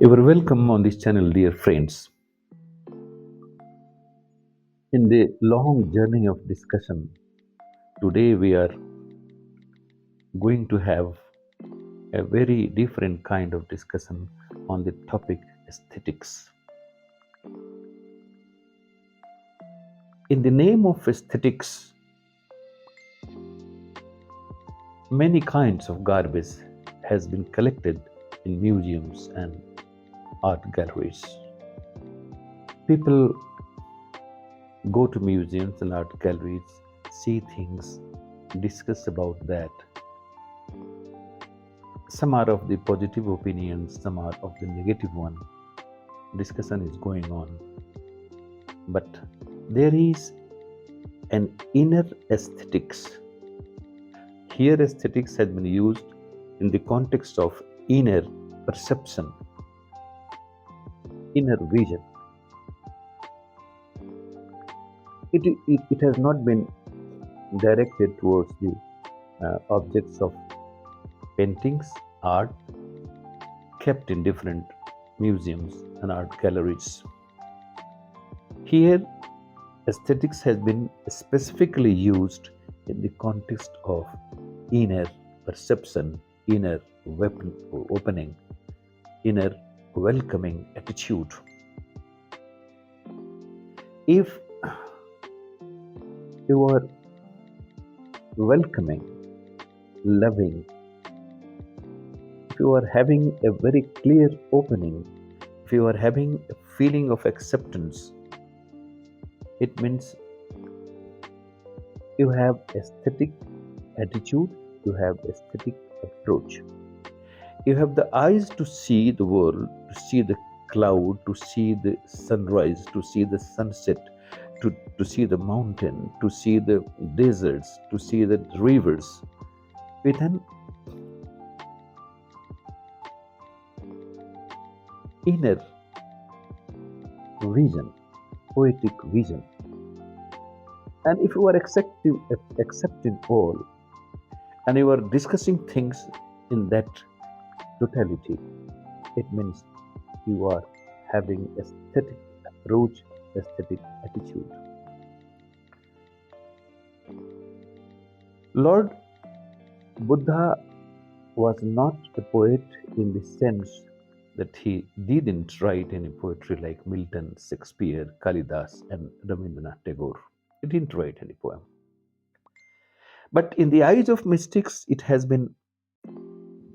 You are welcome on this channel, dear friends. In the long journey of discussion, today we are going to have a very different kind of discussion on the topic aesthetics. In the name of aesthetics, many kinds of garbage has been collected in museums and art galleries. People go to museums and art galleries, see things, discuss about that. Some are of the positive opinions, some are of the negative one. Discussion is going on, but there is an inner aesthetics. Here aesthetics has been used in the context of inner perception, inner vision. It has not been directed towards the objects of paintings, art kept in different museums and art galleries. Here aesthetics has been specifically used in the context of inner perception, inner weapon opening, inner welcoming attitude. If you are welcoming, loving, if you are having a very clear opening, if you are having a feeling of acceptance, it means you have aesthetic attitude, you have aesthetic approach. You have the eyes to see the world, to see the cloud, to see the sunrise, to see the sunset, to see the mountain, to see the deserts, to see the rivers with an inner vision, poetic vision. And if you are accepting all, and you are discussing things in that totality, it means you are having aesthetic approach, aesthetic attitude. Lord Buddha was not a poet in the sense that he didn't write any poetry like Milton, Shakespeare, Kalidas, and Rabindranath Tagore. He didn't write any poem. But in the eyes of mystics, it has been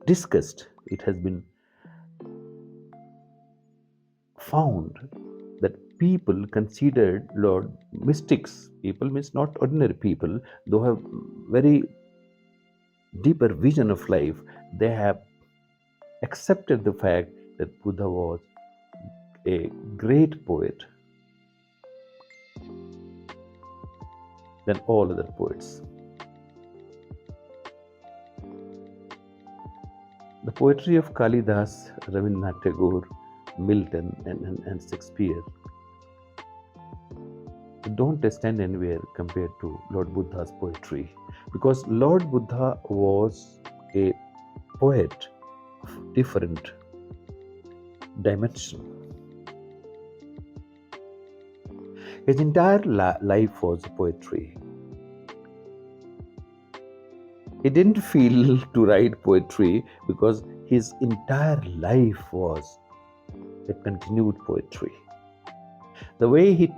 discussed, it has been found that people considered Lord mystics, people means not ordinary people, though have very deeper vision of life, they have accepted the fact that Buddha was a great poet than all other poets. The poetry of Kalidas, Rabindranath Tagore, Milton, and Shakespeare don't stand anywhere compared to Lord Buddha's poetry, because Lord Buddha was a poet of different dimension. His entire life was poetry. He didn't feel to write poetry because his entire life was a continued poetry. The way he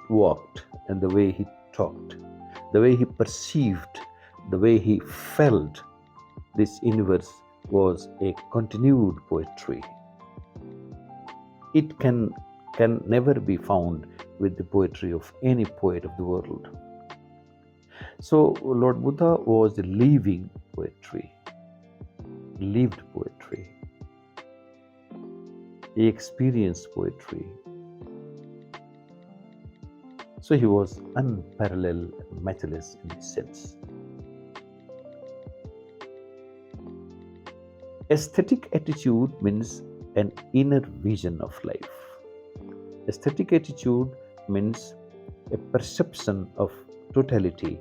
walked and the way he talked, the way he perceived, the way he felt this universe was a continued poetry. It can never be found with the poetry of any poet of the world. So Lord Buddha was a living poetry, lived poetry. He experienced poetry. So he was unparalleled, matchless in this sense. Aesthetic attitude means an inner vision of life. Aesthetic attitude means a perception of totality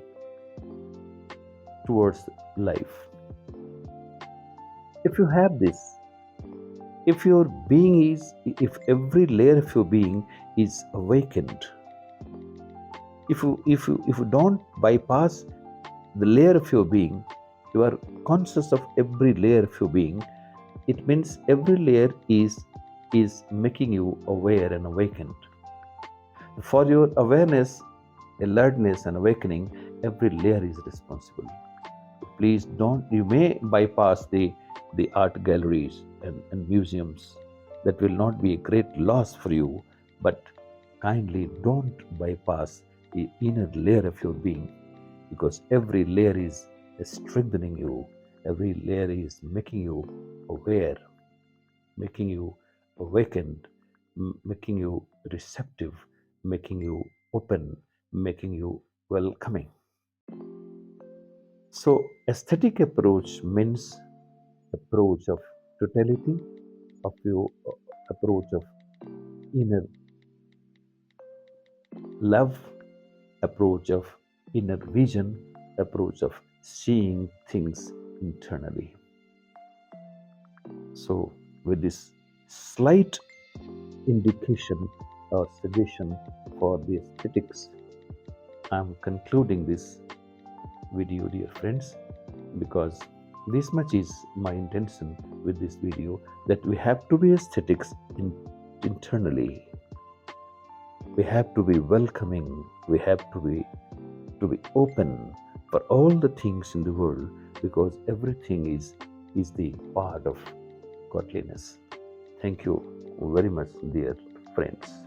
towards life. If you have this, If your being is, if every layer of your being is awakened, if you don't bypass the layer of your being, you are conscious of every layer of your being. It means every layer is making you aware and awakened. For your awareness, alertness, and awakening, every layer is responsible. Please don't, you may bypass the art galleries and museums. That will not be a great loss for you, but kindly don't bypass the inner layer of your being, because every layer is strengthening you, every layer is making you aware, making you awakened, making you receptive, making you open, making you welcoming. So, aesthetic approach means approach of totality, of your approach of inner love, approach of inner vision, approach of seeing things internally. So, with this slight indication or suggestion for the aesthetics, I'm concluding this video, dear friends, because this much is my intention with this video, that we have to be aesthetics internally. We have to be welcoming. We have to be open for all the things in the world, because everything is the part of godliness. Thank you very much, dear friends.